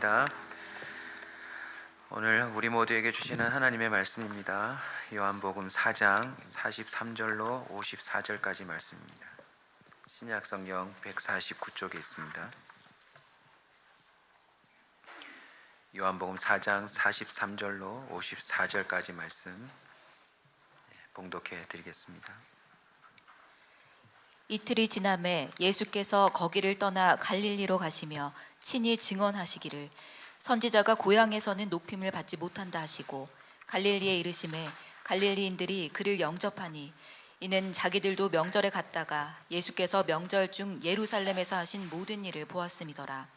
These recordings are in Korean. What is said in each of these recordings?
읽겠습니다. 오늘 우리 모두에게 주시는 하나님의 말씀입니다. 요한복음 4장 43절로 54절까지 말씀입니다. 신약성경 149쪽에 있습니다. 요한복음 4장 43절로 54절까지 말씀 봉독해 드리겠습니다. 이틀이 지남에 예수께서 거기를 떠나 갈릴리로 가시며 친히 증언하시기를 선지자가 고향에서는 높임을 받지 못한다 하시고 갈릴리에 이르심에 갈릴리인들이 그를 영접하니 이는 자기들도 명절에 갔다가 예수께서 명절 중 예루살렘에서 하신 모든 일을 보았음이더라.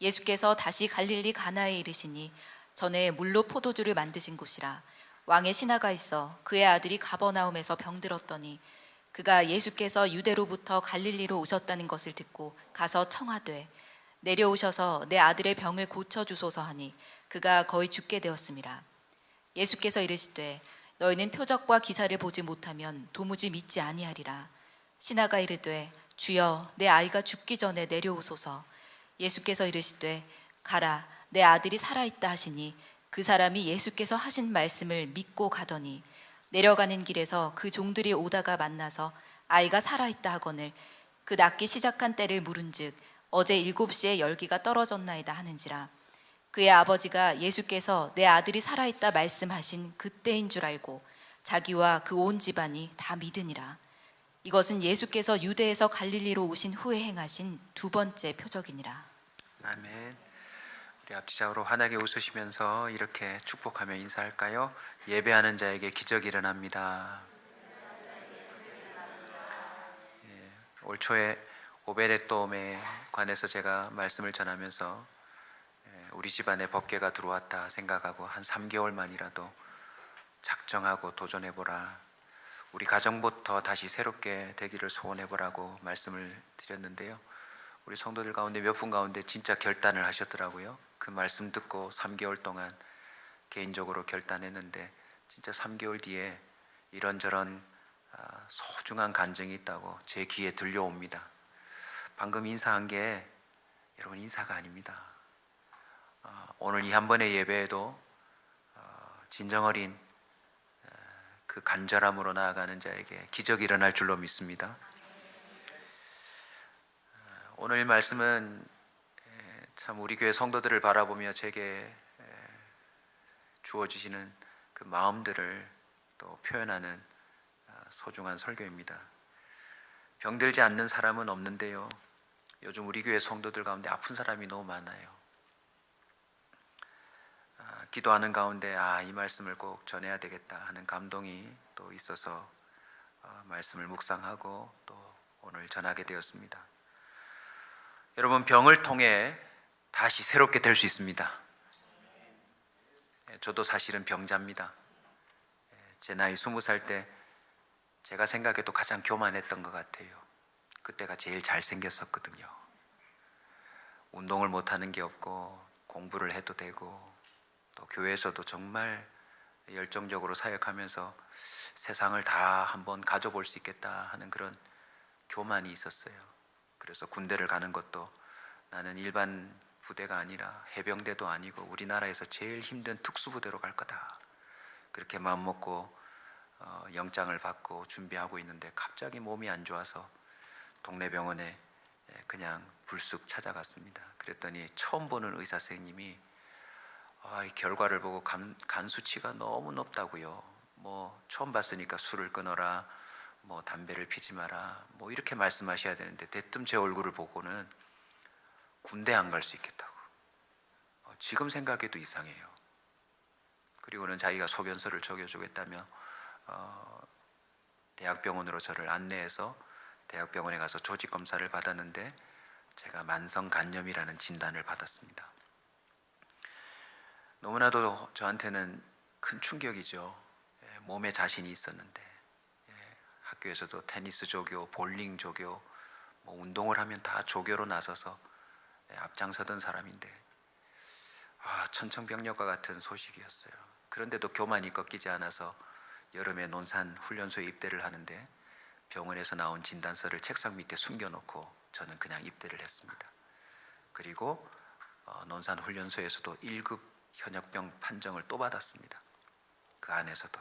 예수께서 다시 갈릴리 가나에 이르시니 전에 물로 포도주를 만드신 곳이라. 왕의 신하가 있어 그의 아들이 가버나움에서 병들었더니 그가 예수께서 유대로부터 갈릴리로 오셨다는 것을 듣고 가서 청하되 내려오셔서 내 아들의 병을 고쳐주소서 하니 그가 거의 죽게 되었음이라. 예수께서 이르시되 너희는 표적과 기사를 보지 못하면 도무지 믿지 아니하리라. 신하가 이르되 주여 내 아이가 죽기 전에 내려오소서. 예수께서 이르시되 가라 내 아들이 살아있다 하시니 그 사람이 예수께서 하신 말씀을 믿고 가더니 내려가는 길에서 그 종들이 오다가 만나서 아이가 살아있다 하거늘 그 낫기 시작한 때를 물은즉 어제 7시에 열기가 떨어졌나이다 하는지라. 그의 아버지가 예수께서 내 아들이 살아있다 말씀하신 그때인 줄 알고 자기와 그 온 집안이 다 믿으니라. 이것은 예수께서 유대에서 갈릴리로 오신 후에 행하신 두 번째 표적이니라. 아멘. 우리 앞뒤좌우로 환하게 웃으시면서 이렇게 축복하며 인사할까요? 예배하는 자에게 기적이 일어납니다. 올 초에 오베데돔에 관해서 제가 말씀을 전하면서 우리 집안에 법궤가 들어왔다 생각하고 한 3개월만이라도 작정하고 도전해보라, 우리 가정부터 다시 새롭게 되기를 소원해보라고 말씀을 드렸는데요. 우리 성도들 가운데 몇 분 가운데 진짜 결단을 하셨더라고요. 그 말씀 듣고 3개월 동안 개인적으로 결단했는데 진짜 3개월 뒤에 이런저런 소중한 간증이 있다고 제 귀에 들려옵니다. 방금 인사한 게 여러분 인사가 아닙니다. 오늘 이 한 번의 예배에도 진정어린 그 간절함으로 나아가는 자에게 기적이 일어날 줄로 믿습니다. 오늘 말씀은 참 우리 교회 성도들을 바라보며 제게 주어지시는 그 마음들을 또 표현하는 소중한 설교입니다. 병들지 않는 사람은 없는데요, 요즘 우리 교회 성도들 가운데 아픈 사람이 너무 많아요. 기도하는 가운데 이 말씀을 꼭 전해야 되겠다 하는 감동이 또 있어서 말씀을 묵상하고 또 오늘 전하게 되었습니다. 여러분, 병을 통해 다시 새롭게 될 수 있습니다. 저도 사실은 병자입니다. 제 나이 20살 때 제가 생각해도 가장 교만했던 것 같아요. 그때가 제일 잘생겼었거든요. 운동을 못하는 게 없고 공부를 해도 되고 또 교회에서도 정말 열정적으로 사역하면서 세상을 다 한번 가져볼 수 있겠다 하는 그런 교만이 있었어요. 그래서 군대를 가는 것도 나는 일반 부대가 아니라 해병대도 아니고 우리나라에서 제일 힘든 특수부대로 갈 거다, 그렇게 마음먹고 영장을 받고 준비하고 있는데 갑자기 몸이 안 좋아서 동네 병원에 그냥 불쑥 찾아갔습니다. 그랬더니 처음 보는 의사 선생님이 이 결과를 보고 간 수치가 너무 높다고요. 처음 봤으니까 술을 끊어라, 담배를 피지 마라, 이렇게 말씀하셔야 되는데 대뜸 제 얼굴을 보고는 군대 안 갈 수 있겠다고. 지금 생각해도 이상해요. 그리고는 자기가 소견서를 적어주겠다며 대학병원으로 저를 안내해서 대학병원에 가서 조직검사를 받았는데 제가 만성간염이라는 진단을 받았습니다. 너무나도 저한테는 큰 충격이죠. 몸에 자신이 있었는데 학교에서도 테니스 조교, 볼링 조교, 운동을 하면 다 조교로 나서서 앞장서던 사람인데 천청병력과 같은 소식이었어요. 그런데도 교만이 꺾이지 않아서 여름에 논산 훈련소에 입대를 하는데 병원에서 나온 진단서를 책상 밑에 숨겨놓고 저는 그냥 입대를 했습니다. 그리고 논산훈련소에서도 1급 현역병 판정을 또 받았습니다. 그 안에서도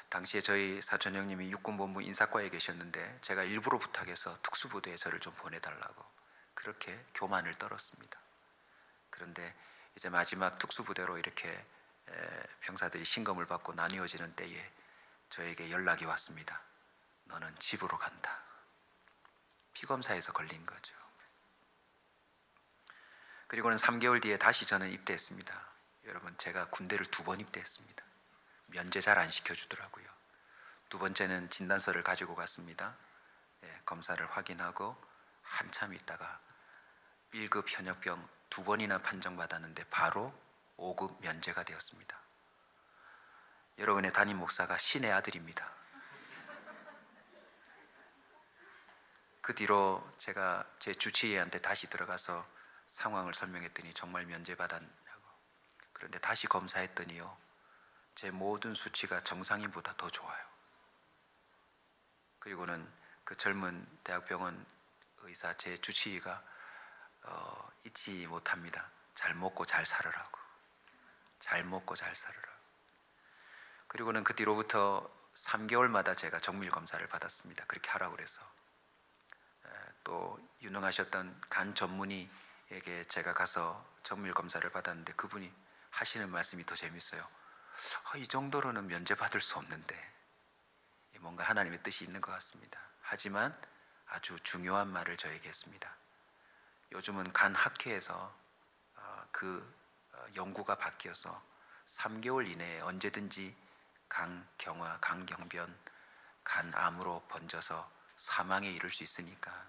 당시에 저희 사촌 형님이 육군본부 인사과에 계셨는데 제가 일부러 부탁해서 특수부대에 저를 좀 보내달라고 그렇게 교만을 떨었습니다. 그런데 이제 마지막 특수부대로 이렇게 병사들이 신검을 받고 나뉘어지는 때에 저에게 연락이 왔습니다. 너는 집으로 간다. 피검사에서 걸린 거죠. 그리고는 3개월 뒤에 다시 저는 입대했습니다. 여러분, 제가 군대를 2번 입대했습니다. 면제 잘 안 시켜주더라고요. 2번째는 진단서를 가지고 갔습니다. 검사를 확인하고 한참 있다가 1급 현역병 2번이나 판정받았는데 바로 5급 면제가 되었습니다. 여러분의 담임 목사가 신의 아들입니다. 그 뒤로 제가 제 주치의한테 다시 들어가서 상황을 설명했더니 정말 면제받았냐고. 그런데 다시 검사했더니요, 제 모든 수치가 정상인보다 더 좋아요. 그리고는 그 젊은 대학병원 의사, 제 주치의가 잊지 못합니다. 잘 먹고 잘 살으라고. 잘 먹고 잘 살으라고. 그리고는 그 뒤로부터 3개월마다 제가 정밀 검사를 받았습니다. 그렇게 하라고 그래서. 또 유능하셨던 간 전문의에게 제가 가서 정밀 검사를 받았는데 그분이 하시는 말씀이 더 재밌어요. 이 정도로는 면제받을 수 없는데. 뭔가 하나님의 뜻이 있는 것 같습니다. 하지만 아주 중요한 말을 저에게 했습니다. 요즘은 간 학회에서 연구가 바뀌어서 3개월 이내에 언제든지 간경화, 간경변, 간암으로 번져서 사망에 이를 수 있으니까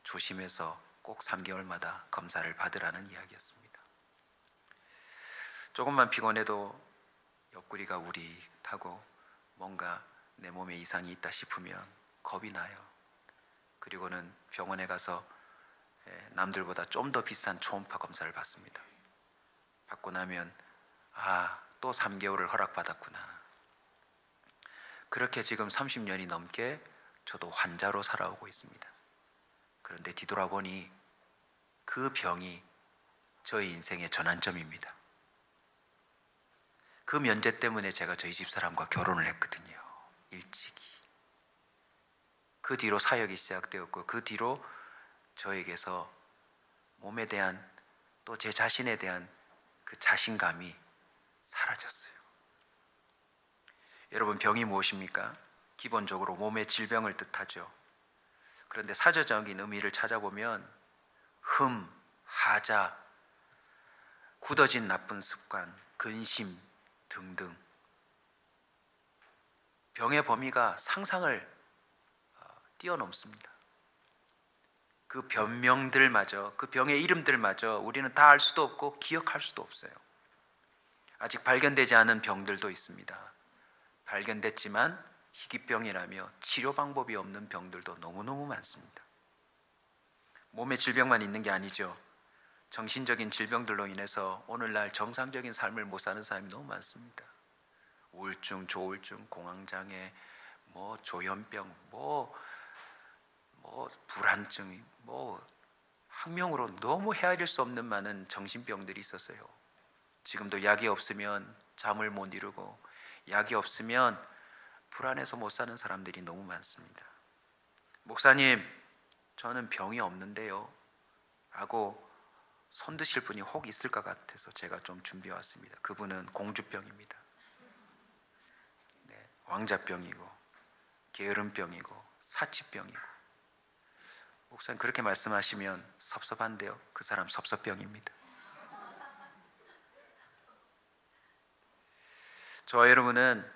조심해서 꼭 3개월마다 검사를 받으라는 이야기였습니다. 조금만 피곤해도 옆구리가 우릿하고 뭔가 내 몸에 이상이 있다 싶으면 겁이 나요. 그리고는 병원에 가서 남들보다 좀 더 비싼 초음파 검사를 받습니다. 받고 나면 또 3개월을 허락받았구나. 그렇게 지금 30년이 넘게 저도 환자로 살아오고 있습니다. 그런데 뒤돌아보니 그 병이 저의 인생의 전환점입니다. 그 면제 때문에 제가 저희 집사람과 결혼을 했거든요. 일찍이. 그 뒤로 사역이 시작되었고 그 뒤로 저에게서 몸에 대한 또 제 자신에 대한 그 자신감이 사라졌어요. 여러분, 병이 무엇입니까? 기본적으로 몸의 질병을 뜻하죠. 그런데 사전적인 의미를 찾아보면 흠, 하자, 굳어진 나쁜 습관, 근심 등등 병의 범위가 상상을 뛰어넘습니다. 그 변명들마저, 그 병의 이름들마저 우리는 다 알 수도 없고 기억할 수도 없어요. 아직 발견되지 않은 병들도 있습니다. 발견됐지만 희귀병이라며 치료 방법이 없는 병들도 너무너무 많습니다. 몸의 질병만 있는 게 아니죠. 정신적인 질병들로 인해서 오늘날 정상적인 삶을 못 사는 사람이 너무 많습니다. 우울증, 조울증, 공황장애, 조현병, 불안증, 학명으로 너무 헤아릴 수 없는 많은 정신병들이 있었어요. 지금도 약이 없으면 잠을 못 이루고 약이 없으면 불안해서 못 사는 사람들이 너무 많습니다. 목사님, 저는 병이 없는데요 라고 손 드실 분이 혹 있을 것 같아서 제가 좀 준비해 왔습니다. 그분은 공주병입니다. 왕자병이고 게으름병이고 사치병이고. 목사님 그렇게 말씀하시면 섭섭한데요, 그 사람 섭섭병입니다. 저와 여러분은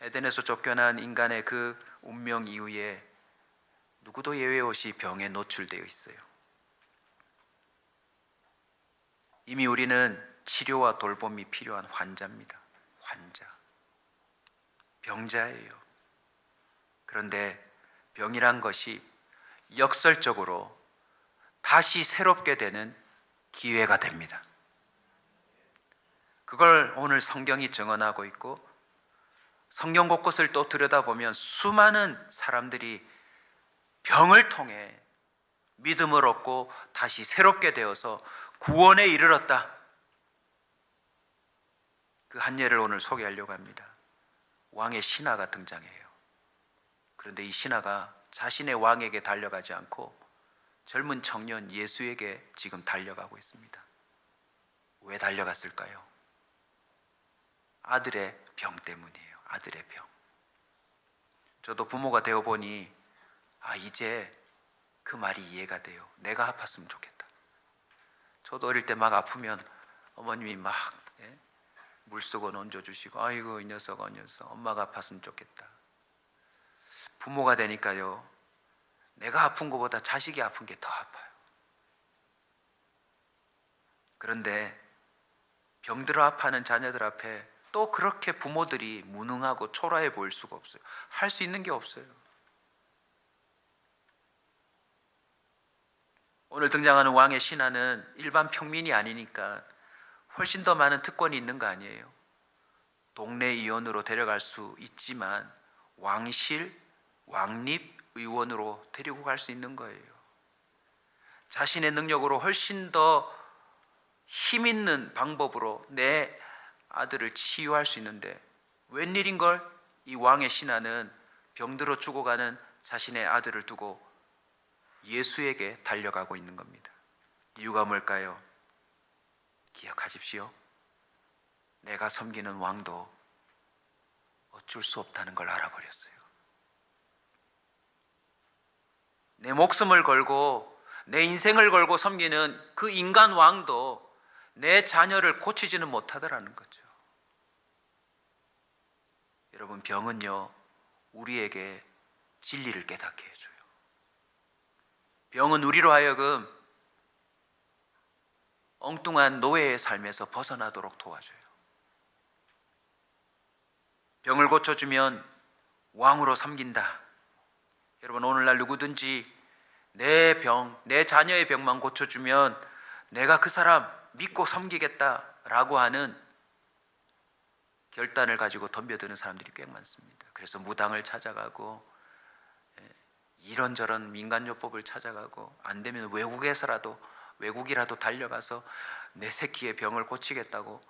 에덴에서 쫓겨난 인간의 그 운명 이후에 누구도 예외 없이 병에 노출되어 있어요. 이미 우리는 치료와 돌봄이 필요한 환자입니다. 환자, 병자예요. 그런데 병이란 것이 역설적으로 다시 새롭게 되는 기회가 됩니다. 그걸 오늘 성경이 증언하고 있고, 성경 곳곳을 또 들여다보면 수많은 사람들이 병을 통해 믿음을 얻고 다시 새롭게 되어서 구원에 이르렀다. 그 한 예를 오늘 소개하려고 합니다. 왕의 신하가 등장해요. 그런데 이 신하가 자신의 왕에게 달려가지 않고 젊은 청년 예수에게 지금 달려가고 있습니다. 왜 달려갔을까요? 아들의 병 때문이에요. 아들의 병. 저도 부모가 되어 보니 이제 그 말이 이해가 돼요. 내가 아팠으면 좋겠다. 저도 어릴 때 막 아프면 어머님이 막 물수건 얹어주시고 아이고 이 녀석 엄마가 아팠으면 좋겠다. 부모가 되니까요, 내가 아픈 것보다 자식이 아픈 게 더 아파요. 그런데 병들어 아파하는 자녀들 앞에 또 그렇게 부모들이 무능하고 초라해 보일 수가 없어요. 할 수 있는 게 없어요. 오늘 등장하는 왕의 신하는 일반 평민이 아니니까 훨씬 더 많은 특권이 있는 거 아니에요. 동네 의원으로 데려갈 수 있지만 왕실, 왕립 의원으로 데리고 갈 수 있는 거예요. 자신의 능력으로 훨씬 더 힘 있는 방법으로 내 아들을 치유할 수 있는데 웬일인걸? 이 왕의 신하는 병들어 죽어가는 자신의 아들을 두고 예수에게 달려가고 있는 겁니다. 이유가 뭘까요? 기억하십시오. 내가 섬기는 왕도 어쩔 수 없다는 걸 알아버렸어요. 내 목숨을 걸고 내 인생을 걸고 섬기는 그 인간 왕도 내 자녀를 고치지는 못하더라는 거죠. 여러분, 병은요, 우리에게 진리를 깨닫게 해줘요. 병은 우리로 하여금 엉뚱한 노예의 삶에서 벗어나도록 도와줘요. 병을 고쳐주면 왕으로 섬긴다. 여러분, 오늘날 누구든지 내 병, 내 자녀의 병만 고쳐주면 내가 그 사람 믿고 섬기겠다라고 하는 결단을 가지고 덤벼드는 사람들이 꽤 많습니다. 그래서 무당을 찾아가고 이런저런 민간요법을 찾아가고 안 되면 외국이라도 달려가서 내 새끼의 병을 고치겠다고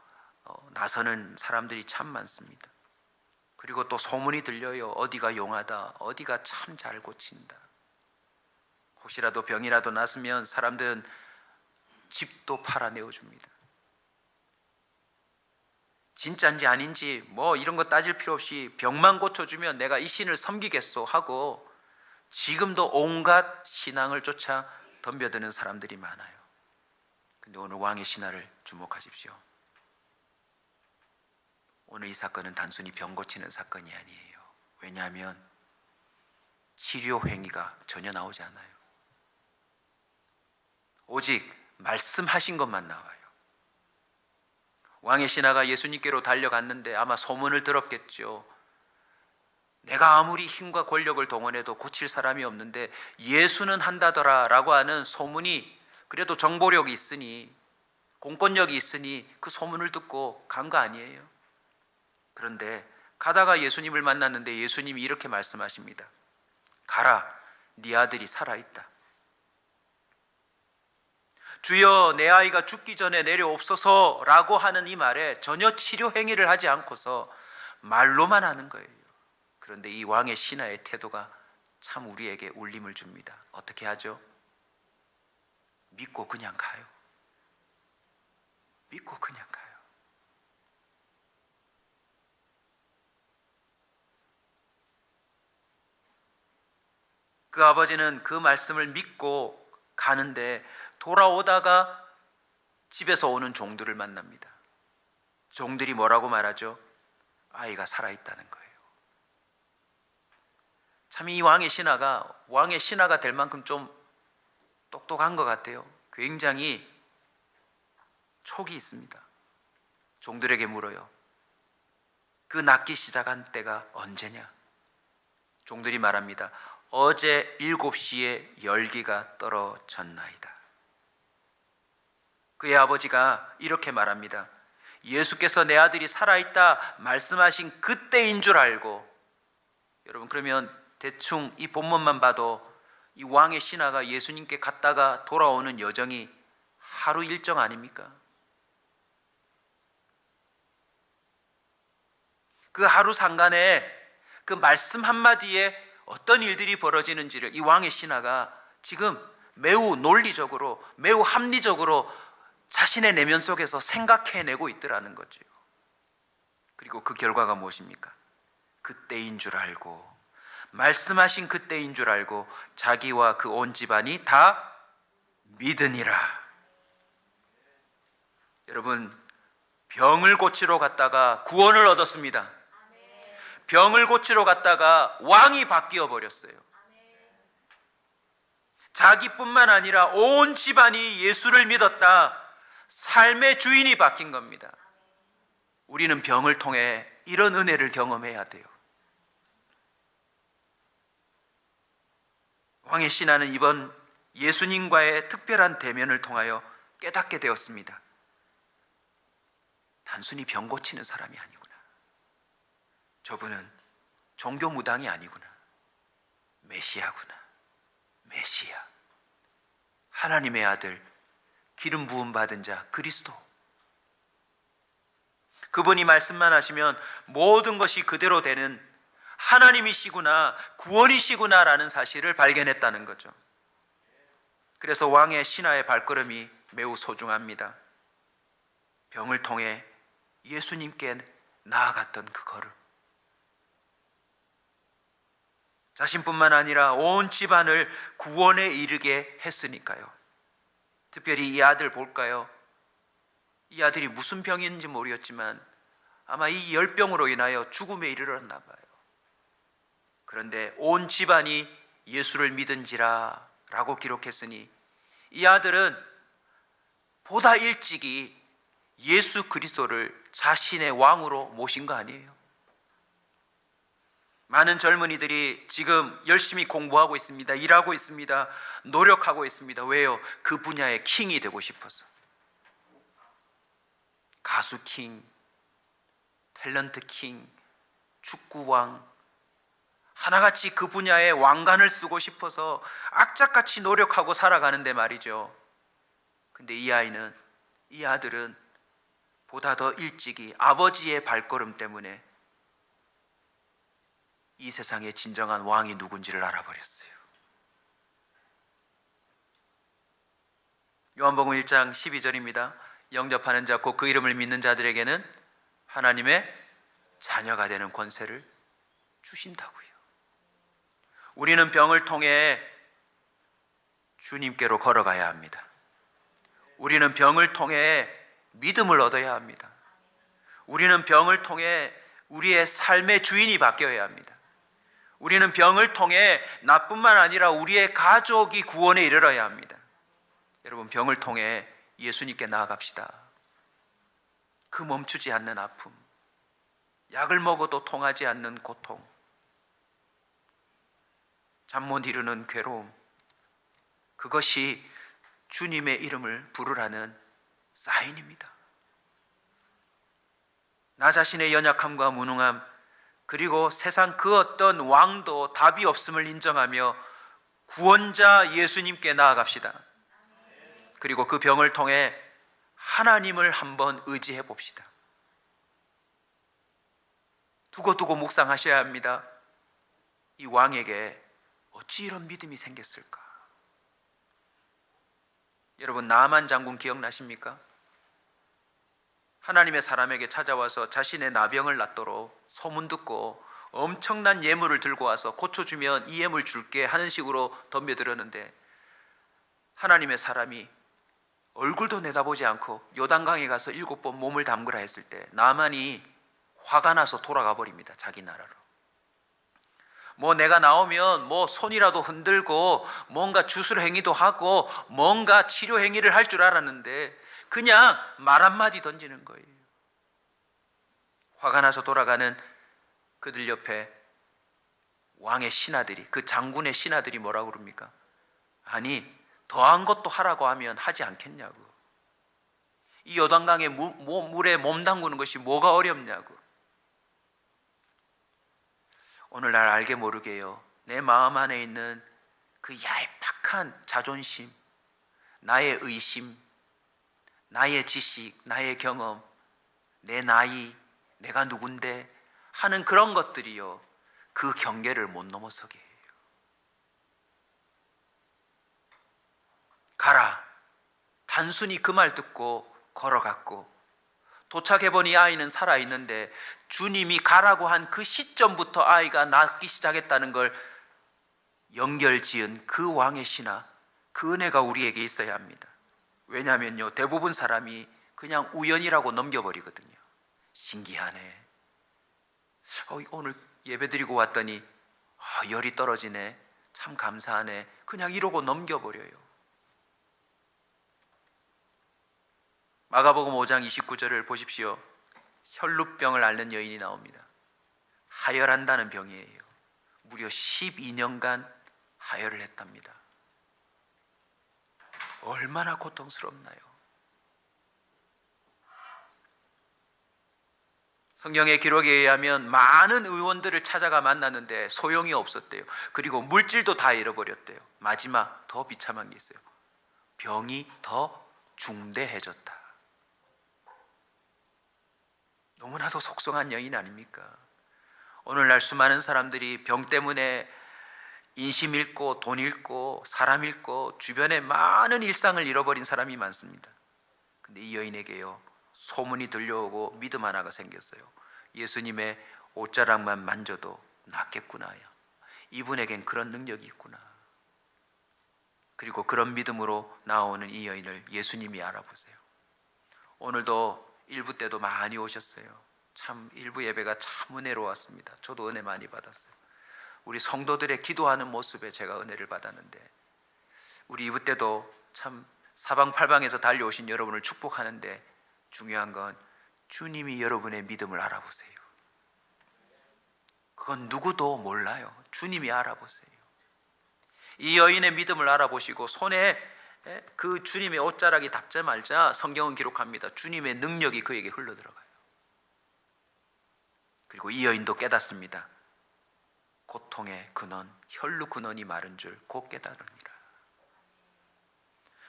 나서는 사람들이 참 많습니다. 그리고 또 소문이 들려요. 어디가 용하다, 어디가 참 잘 고친다. 혹시라도 병이라도 났으면 사람들은 집도 팔아내어줍니다. 진짜인지 아닌지 이런 거 따질 필요 없이 병만 고쳐주면 내가 이 신을 섬기겠소 하고 지금도 온갖 신앙을 쫓아 덤벼드는 사람들이 많아요. 근데 오늘 왕의 신하를 주목하십시오. 오늘 이 사건은 단순히 병 고치는 사건이 아니에요. 왜냐하면 치료 행위가 전혀 나오지 않아요. 오직 말씀하신 것만 나와요. 왕의 신하가 예수님께로 달려갔는데 아마 소문을 들었겠죠. 내가 아무리 힘과 권력을 동원해도 고칠 사람이 없는데 예수는 한다더라 라고 하는 소문이, 그래도 정보력이 있으니, 공권력이 있으니 그 소문을 듣고 간 거 아니에요. 그런데 가다가 예수님을 만났는데 예수님이 이렇게 말씀하십니다. 가라, 네 아들이 살아있다. 주여, 내 아이가 죽기 전에 내려옵소서 라고 하는 이 말에 전혀 치료 행위를 하지 않고서 말로만 하는 거예요. 그런데 이 왕의 신하의 태도가 참 우리에게 울림을 줍니다. 어떻게 하죠? 믿고 그냥 가요. 믿고 그냥 가요. 그 아버지는 그 말씀을 믿고 가는데 돌아오다가 집에서 오는 종들을 만납니다. 종들이 뭐라고 말하죠? 아이가 살아있다는 거예요. 참 이 왕의 신하가 될 만큼 좀 똑똑한 것 같아요. 굉장히 촉이 있습니다. 종들에게 물어요. 그 낫기 시작한 때가 언제냐? 종들이 말합니다. 어제 7시에 열기가 떨어졌나이다. 그의 아버지가 이렇게 말합니다. 예수께서 내 아들이 살아있다 말씀하신 그때인 줄 알고, 여러분, 그러면 대충 이 본문만 봐도 이 왕의 신하가 예수님께 갔다가 돌아오는 여정이 하루 일정 아닙니까? 그 하루 상간에 그 말씀 한마디에 어떤 일들이 벌어지는지를 이 왕의 신하가 지금 매우 논리적으로, 매우 합리적으로 자신의 내면 속에서 생각해내고 있더라는 거죠. 그리고 그 결과가 무엇입니까? 그때인 줄 알고, 말씀하신 그때인 줄 알고 자기와 그 온 집안이 다 믿으니라. 여러분, 병을 고치러 갔다가 구원을 얻었습니다. 병을 고치러 갔다가 왕이 바뀌어 버렸어요. 자기뿐만 아니라 온 집안이 예수를 믿었다. 삶의 주인이 바뀐 겁니다. 우리는 병을 통해 이런 은혜를 경험해야 돼요. 왕의 신하는 이번 예수님과의 특별한 대면을 통하여 깨닫게 되었습니다. 단순히 병 고치는 사람이 아니구나. 저분은 종교 무당이 아니구나. 메시아구나. 메시아. 하나님의 아들, 기름 부음 받은 자 그리스도. 그분이 말씀만 하시면 모든 것이 그대로 되는 하나님이시구나, 구원이시구나라는 사실을 발견했다는 거죠. 그래서 왕의 신하의 발걸음이 매우 소중합니다. 병을 통해 예수님께 나아갔던 그 걸음. 자신뿐만 아니라 온 집안을 구원에 이르게 했으니까요. 특별히 이 아들 볼까요? 이 아들이 무슨 병인지 모르겠지만 아마 이 열병으로 인하여 죽음에 이르렀나 봐요. 그런데 온 집안이 예수를 믿은지라 라고 기록했으니 이 아들은 보다 일찍이 예수 그리스도를 자신의 왕으로 모신 거 아니에요? 많은 젊은이들이 지금 열심히 공부하고 있습니다. 일하고 있습니다. 노력하고 있습니다. 왜요? 그 분야의 킹이 되고 싶어서. 가수 킹, 탤런트 킹, 축구왕, 하나같이 그 분야의 왕관을 쓰고 싶어서 악착같이 노력하고 살아가는데 말이죠. 근데 이 아들은 보다 더 일찍이 아버지의 발걸음 때문에 이 세상의 진정한 왕이 누군지를 알아버렸어요. 요한복음 1장 12절입니다. 영접하는 자 곧 그 이름을 믿는 자들에게는 하나님의 자녀가 되는 권세를 주신다고요. 우리는 병을 통해 주님께로 걸어가야 합니다. 우리는 병을 통해 믿음을 얻어야 합니다. 우리는 병을 통해 우리의 삶의 주인이 바뀌어야 합니다. 우리는 병을 통해 나뿐만 아니라 우리의 가족이 구원에 이르러야 합니다. 여러분, 병을 통해 예수님께 나아갑시다. 그 멈추지 않는 아픔, 약을 먹어도 통하지 않는 고통, 잠 못 이루는 괴로움, 그것이 주님의 이름을 부르라는 사인입니다. 나 자신의 연약함과 무능함, 그리고 세상 그 어떤 왕도 답이 없음을 인정하며 구원자 예수님께 나아갑시다. 그리고 그 병을 통해 하나님을 한번 의지해 봅시다. 두고두고 묵상하셔야 합니다. 이 왕에게 어찌 이런 믿음이 생겼을까? 여러분, 나아만 장군 기억나십니까? 하나님의 사람에게 찾아와서 자신의 나병을 낫도록 소문 듣고 엄청난 예물을 들고 와서 고쳐주면 이 예물 줄게 하는 식으로 덤벼들었는데, 하나님의 사람이 얼굴도 내다보지 않고 요단강에 가서 7번 몸을 담그라 했을 때 나만이 화가 나서 돌아가 버립니다. 자기 나라로. 내가 나오면 손이라도 흔들고 뭔가 주술 행위도 하고 뭔가 치료 행위를 할 줄 알았는데 그냥 말 한마디 던지는 거예요. 화가 나서 돌아가는 그들 옆에 왕의 신하들이, 그 장군의 신하들이 뭐라고 그럽니까? 아니, 더한 것도 하라고 하면 하지 않겠냐고. 이 요단강의 물에 몸 담그는 것이 뭐가 어렵냐고. 오늘날 알게 모르게요, 내 마음 안에 있는 그 얄팍한 자존심, 나의 의심, 나의 지식, 나의 경험, 내 나이, 내가 누군데 하는 그런 것들이요, 그 경계를 못 넘어서게 해요. 가라. 단순히 그 말 듣고 걸어갔고, 도착해보니 아이는 살아있는데 주님이 가라고 한 그 시점부터 아이가 낫기 시작했다는 걸 연결지은 그 왕의 신화, 그 은혜가 우리에게 있어야 합니다. 왜냐하면요, 대부분 사람이 그냥 우연이라고 넘겨버리거든요. 신기하네. 오늘 예배드리고 왔더니 열이 떨어지네. 참 감사하네. 그냥 이러고 넘겨버려요. 마가복음 5장 29절을 보십시오. 혈루병을 앓는 여인이 나옵니다. 하혈한다는 병이에요. 무려 12년간 하혈을 했답니다. 얼마나 고통스럽나요? 성경의 기록에 의하면 많은 의원들을 찾아가 만났는데 소용이 없었대요. 그리고 물질도 다 잃어버렸대요. 마지막 더 비참한 게 있어요. 병이 더 중대해졌다. 너무나도 속성한 여인 아닙니까? 오늘날 수많은 사람들이 병 때문에 인심 잃고 돈 잃고 사람 잃고 주변에 많은 일상을 잃어버린 사람이 많습니다. 근데 이 여인에게요, 소문이 들려오고 믿음 하나가 생겼어요. 예수님의 옷자락만 만져도 낫겠구나. 이분에겐 그런 능력이 있구나. 그리고 그런 믿음으로 나오는 이 여인을 예수님이 알아보세요. 오늘도 일부 때도 많이 오셨어요. 참 일부 예배가 참 은혜로웠습니다. 저도 은혜 많이 받았어요. 우리 성도들의 기도하는 모습에 제가 은혜를 받았는데, 우리 이부 때도 참 사방팔방에서 달려오신 여러분을 축복하는데, 중요한 건 주님이 여러분의 믿음을 알아보세요. 그건 누구도 몰라요. 주님이 알아보세요. 이 여인의 믿음을 알아보시고 손에 그 주님의 옷자락이 닿자마자 성경은 기록합니다. 주님의 능력이 그에게 흘러들어가요. 그리고 이 여인도 깨닫습니다. 고통의 근원, 혈루 근원이 마른 줄 곧 깨달으니라.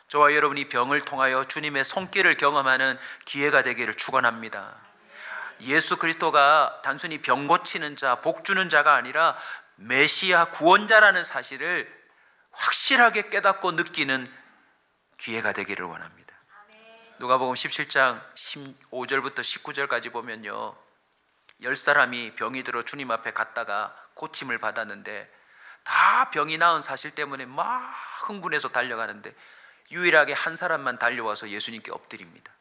저와 여러분이 병을 통하여 주님의 손길을 경험하는 기회가 되기를 축원합니다. 예수 그리스도가 단순히 병 고치는 자, 복 주는 자가 아니라 메시아 구원자라는 사실을 확실하게 깨닫고 느끼는 기회가 되기를 원합니다. 누가복음 17장 15절부터 19절까지 보면요, 10사람이 병이 들어 주님 앞에 갔다가 고침을 받았는데, 다 병이 나은 사실 때문에 막 흥분해서 달려가는데 유일하게 한 사람만 달려와서 예수님께 엎드립니다.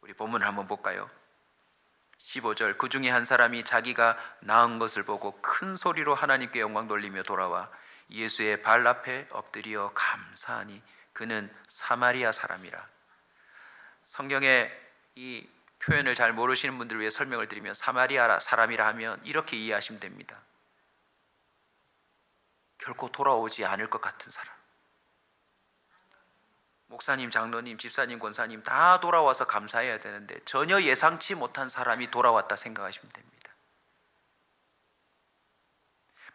우리 본문을 한번 볼까요? 15절, 그 중에 한 사람이 자기가 나은 것을 보고 큰 소리로 하나님께 영광 돌리며 돌아와 예수의 발 앞에 엎드려 감사하니 그는 사마리아 사람이라. 성경에 이 표현을 잘 모르시는 분들을 위해 설명을 드리면, 사마리아 사람이라 하면 이렇게 이해하시면 됩니다. 결코 돌아오지 않을 것 같은 사람. 목사님, 장로님, 집사님, 권사님 다 돌아와서 감사해야 되는데 전혀 예상치 못한 사람이 돌아왔다 생각하시면 됩니다.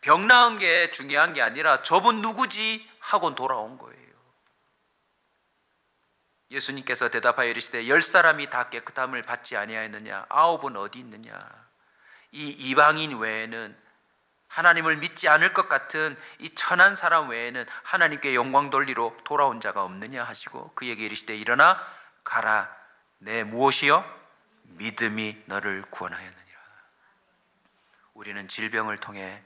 병 나은 게 중요한 게 아니라 저분 누구지 하고 돌아온 거예요. 예수님께서 대답하여 이르시되 10사람이 다 깨끗함을 받지 아니하였느냐? 9은 어디 있느냐? 이 이방인 외에는, 하나님을 믿지 않을 것 같은 이 천한 사람 외에는 하나님께 영광 돌리러 돌아온 자가 없느냐 하시고 그에게 이르시되 일어나 가라, 내 무엇이요? 믿음이 너를 구원하였느니라. 우리는 질병을 통해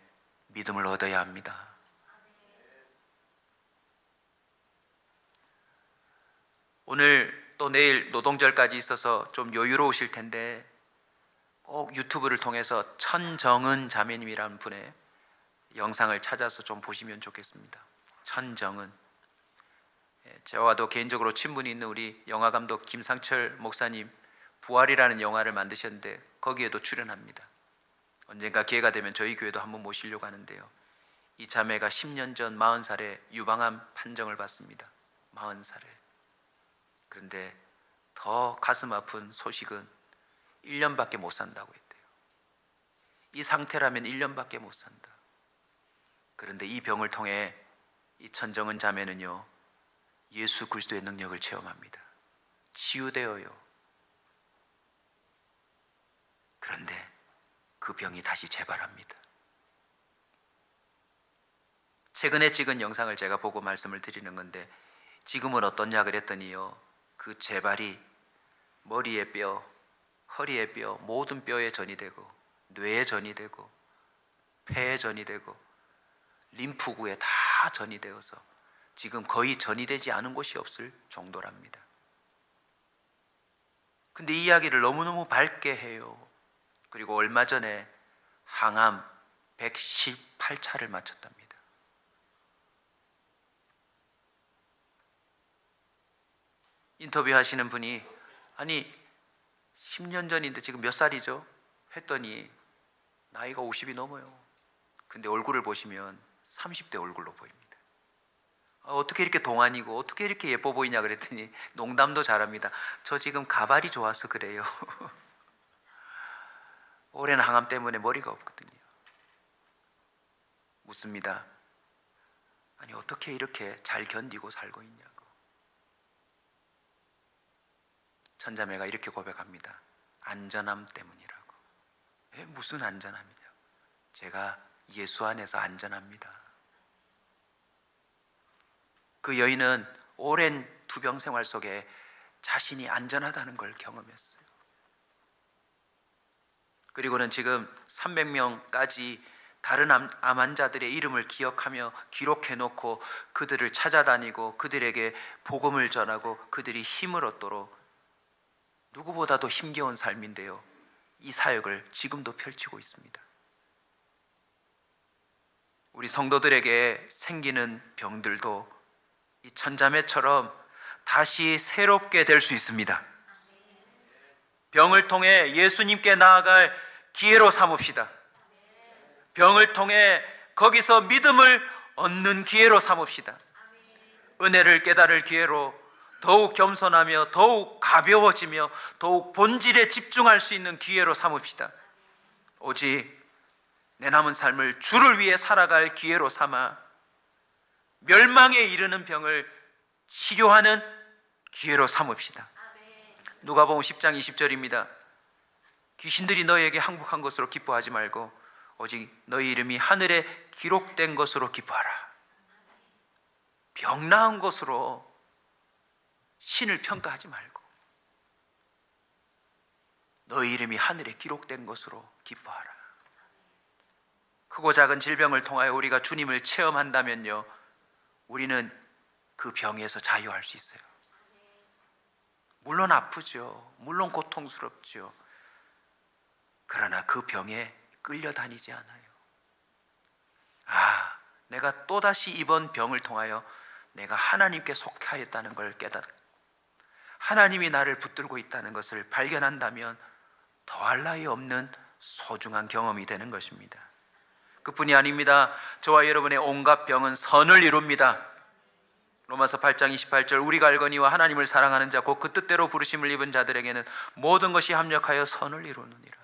믿음을 얻어야 합니다. 오늘 또 내일 노동절까지 있어서 좀 여유로우실 텐데 꼭 유튜브를 통해서 천정은 자매님이라는 분의 영상을 찾아서 좀 보시면 좋겠습니다. 천정은, 저와도 개인적으로 친분이 있는 우리 영화감독 김상철 목사님, 부활이라는 영화를 만드셨는데 거기에도 출연합니다. 언젠가 기회가 되면 저희 교회도 한번 모시려고 하는데요, 이 자매가 10년 전 40살에 유방암 판정을 받습니다. 40살에. 그런데 더 가슴 아픈 소식은 1년밖에 못 산다고 했대요. 이 상태라면 1년밖에 못 산다. 그런데 이 병을 통해 이 천정은 자매는요, 예수 그리스도의 능력을 체험합니다. 치유되어요. 그런데 그 병이 다시 재발합니다. 최근에 찍은 영상을 제가 보고 말씀을 드리는 건데, 지금은 어떠냐 그랬더니요, 그 재발이 머리의 뼈, 허리의 뼈, 모든 뼈에 전이 되고, 뇌에 전이 되고, 폐에 전이 되고, 림프구에 다 전이 되어서 지금 거의 전이 되지 않은 곳이 없을 정도랍니다. 근데 이 이야기를 너무너무 밝게 해요. 그리고 얼마 전에 항암 118차를 마쳤답니다. 인터뷰하시는 분이 아니 10년 전인데 지금 몇 살이죠? 했더니 나이가 50이 넘어요. 근데 얼굴을 보시면 30대 얼굴로 보입니다. 어떻게 이렇게 동안이고 어떻게 이렇게 예뻐 보이냐 그랬더니 농담도 잘합니다. 저 지금 가발이 좋아서 그래요. 오랜 항암 때문에 머리가 없거든요. 묻습니다. 아니 어떻게 이렇게 잘 견디고 살고 있냐고. 천자매가 이렇게 고백합니다. 안전함 때문이라고. 무슨 안전함이냐고. 제가 예수 안에서 안전합니다. 그 여인은 오랜 투병 생활 속에 자신이 안전하다는 걸 경험했어요. 그리고는 지금 300명까지 다른 암 환자들의 이름을 기억하며 기록해놓고 그들을 찾아다니고 그들에게 복음을 전하고 그들이 힘을 얻도록, 누구보다도 힘겨운 삶인데요, 이 사역을 지금도 펼치고 있습니다. 우리 성도들에게 생기는 병들도 이 천자매처럼 다시 새롭게 될 수 있습니다. 병을 통해 예수님께 나아갈 기회로 삼읍시다. 병을 통해 거기서 믿음을 얻는 기회로 삼읍시다. 은혜를 깨달을 기회로 더욱 겸손하며 더욱 가벼워지며 더욱 본질에 집중할 수 있는 기회로 삼읍시다. 오직 내 남은 삶을 주를 위해 살아갈 기회로 삼아 멸망에 이르는 병을 치료하는 기회로 삼읍시다. 누가복음 10장 20절입니다. 귀신들이 너희에게 항복한 것으로 기뻐하지 말고 오직 너희 이름이 하늘에 기록된 것으로 기뻐하라. 병 나은 것으로 신을 평가하지 말고 너희 이름이 하늘에 기록된 것으로 기뻐하라. 크고 작은 질병을 통하여 우리가 주님을 체험한다면요, 우리는 그 병에서 자유할 수 있어요. 물론 아프죠. 물론 고통스럽죠. 그러나 그 병에 끌려다니지 않아요. 내가 또다시 이번 병을 통하여 내가 하나님께 속하였다는 걸 하나님이 나를 붙들고 있다는 것을 발견한다면 더할 나위 없는 소중한 경험이 되는 것입니다. 그뿐이 아닙니다. 저와 여러분의 온갖 병은 선을 이룹니다. 로마서 8장 28절, 우리가 알거니와 하나님을 사랑하는 자 곧 그 뜻대로 부르심을 입은 자들에게는 모든 것이 합력하여 선을 이루느니라.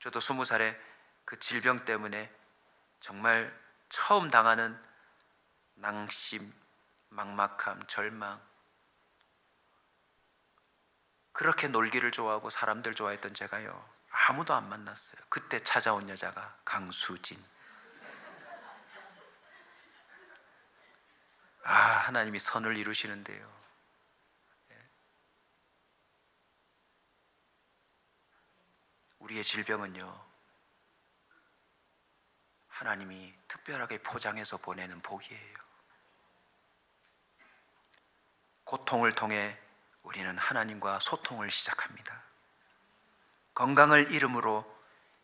저도 20살에 그 질병 때문에 정말 처음 당하는 낭심, 막막함, 절망, 그렇게 놀기를 좋아하고 사람들 좋아했던 제가요, 아무도 안 만났어요. 그때 찾아온 여자가 강수진. 하나님이 선을 이루시는데요. 우리의 질병은요, 하나님이 특별하게 포장해서 보내는 복이에요. 고통을 통해 우리는 하나님과 소통을 시작합니다. 건강을 이름으로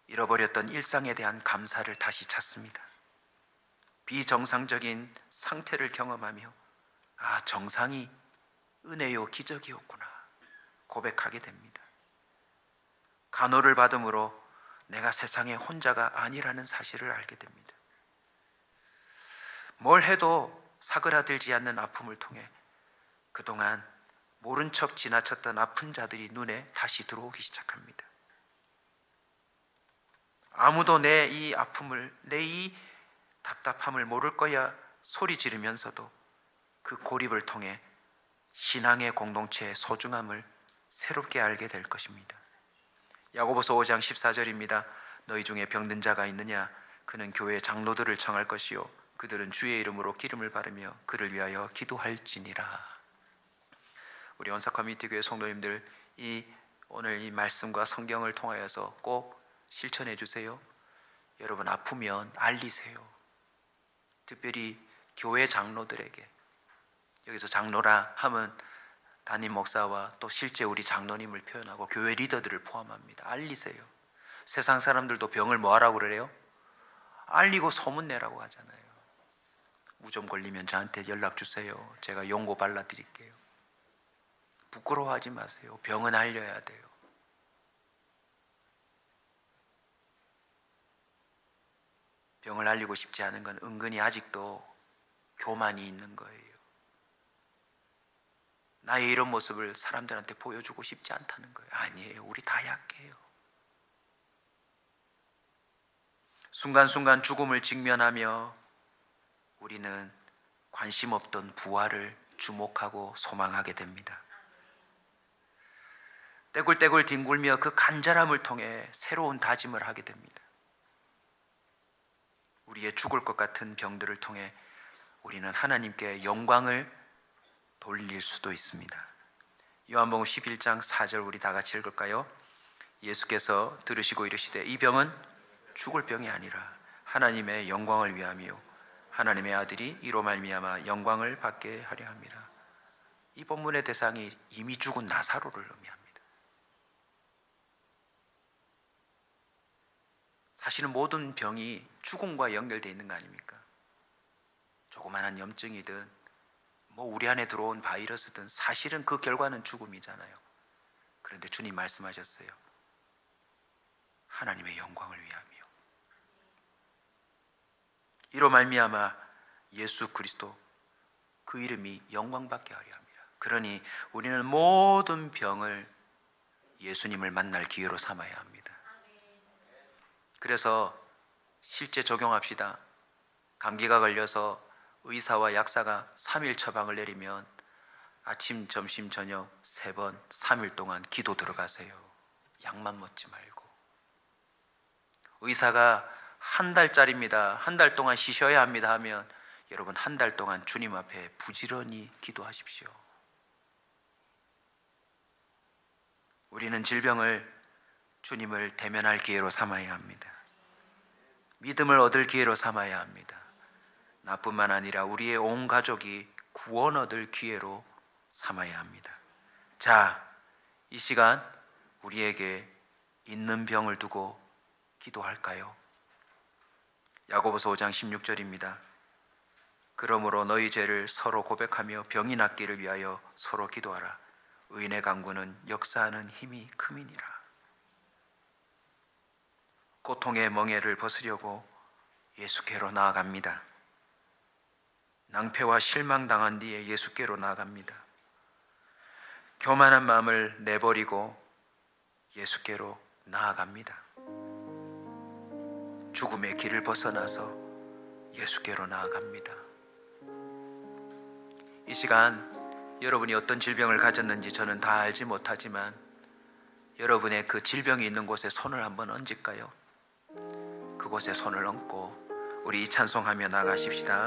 잃어버렸던 일상에 대한 감사를 다시 찾습니다. 비정상적인 상태를 경험하며 정상이 은혜요 기적이었구나 고백하게 됩니다. 간호를 받음으로 내가 세상에 혼자가 아니라는 사실을 알게 됩니다. 뭘 해도 사그라들지 않는 아픔을 통해 그동안 모른 척 지나쳤던 아픈 자들이 눈에 다시 들어오기 시작합니다. 아무도 내 이 아픔을, 내 이 답답함을 모를 거야 소리 지르면서도 그 고립을 통해 신앙의 공동체의 소중함을 새롭게 알게 될 것입니다. 야고보서 5장 14절입니다. 너희 중에 병든 자가 있느냐? 그는 교회 장로들을 청할 것이요 그들은 주의 이름으로 기름을 바르며 그를 위하여 기도할지니라. 우리 원사 커뮤니티 교회 성도님들, 오늘 이 말씀과 성경을 통하여서 꼭 실천해 주세요. 여러분 아프면 알리세요. 특별히 교회 장로들에게. 여기서 장로라 하면 담임 목사와 또 실제 우리 장로님을 표현하고 교회 리더들을 포함합니다. 알리세요. 세상 사람들도 병을 뭐 하라고 그래요? 알리고 소문내라고 하잖아요. 무좀 걸리면 저한테 연락 주세요. 제가 용고 발라드릴게요. 부끄러워하지 마세요. 병은 알려야 돼요. 병을 알리고 싶지 않은 건 은근히 아직도 교만이 있는 거예요. 나의 이런 모습을 사람들한테 보여주고 싶지 않다는 거예요. 아니에요. 우리 다 약해요. 순간순간 죽음을 직면하며 우리는 관심 없던 부활을 주목하고 소망하게 됩니다. 떼굴떼굴 뒹굴며 그 간절함을 통해 새로운 다짐을 하게 됩니다. 우리의 죽을 것 같은 병들을 통해 우리는 하나님께 영광을 돌릴 수도 있습니다. 요한복음 11장 4절 우리 다 같이 읽을까요? 예수께서 들으시고 이르시되 이 병은 죽을 병이 아니라 하나님의 영광을 위함이요 하나님의 아들이 이로 말미암아 영광을 받게 하려 함이라. 이 본문의 대상이 이미 죽은 나사로를 의미합니다. 사실은 모든 병이 죽음과 연결되어 있는 거 아닙니까? 조그만한 염증이든 뭐 우리 안에 들어온 바이러스든 사실은 그 결과는 죽음이잖아요. 그런데 주님 말씀하셨어요. 하나님의 영광을 위함이요. 이로 말미암아 예수 그리스도 그 이름이 영광받게 하려 합니다. 그러니 우리는 모든 병을 예수님을 만날 기회로 삼아야 합니다. 그래서 실제 적용합시다. 감기가 걸려서 의사와 약사가 3일 처방을 내리면 아침, 점심, 저녁 3번 3일 동안 기도 들어가세요. 약만 먹지 말고. 의사가 한 달짜리입니다. 한 달 동안 쉬셔야 합니다 하면 여러분 한 달 동안 주님 앞에 부지런히 기도하십시오. 우리는 질병을 주님을 대면할 기회로 삼아야 합니다. 믿음을 얻을 기회로 삼아야 합니다. 나뿐만 아니라 우리의 온 가족이 구원 얻을 기회로 삼아야 합니다. 자, 이 시간 우리에게 있는 병을 두고 기도할까요? 야고보서 5장 16절입니다. 그러므로 너희 죄를 서로 고백하며 병이 낫기를 위하여 서로 기도하라. 의인의 간구는 역사하는 힘이 큼이니라. 고통의 멍에를 벗으려고 예수께로 나아갑니다. 낭패와 실망당한 뒤에 예수께로 나아갑니다. 교만한 마음을 내버리고 예수께로 나아갑니다. 죽음의 길을 벗어나서 예수께로 나아갑니다. 이 시간 여러분이 어떤 질병을 가졌는지 저는 다 알지 못하지만 여러분의 그 질병이 있는 곳에 손을 한번 얹을까요? 그곳에 손을 얹고 우리 이 찬송하며 나가십시다.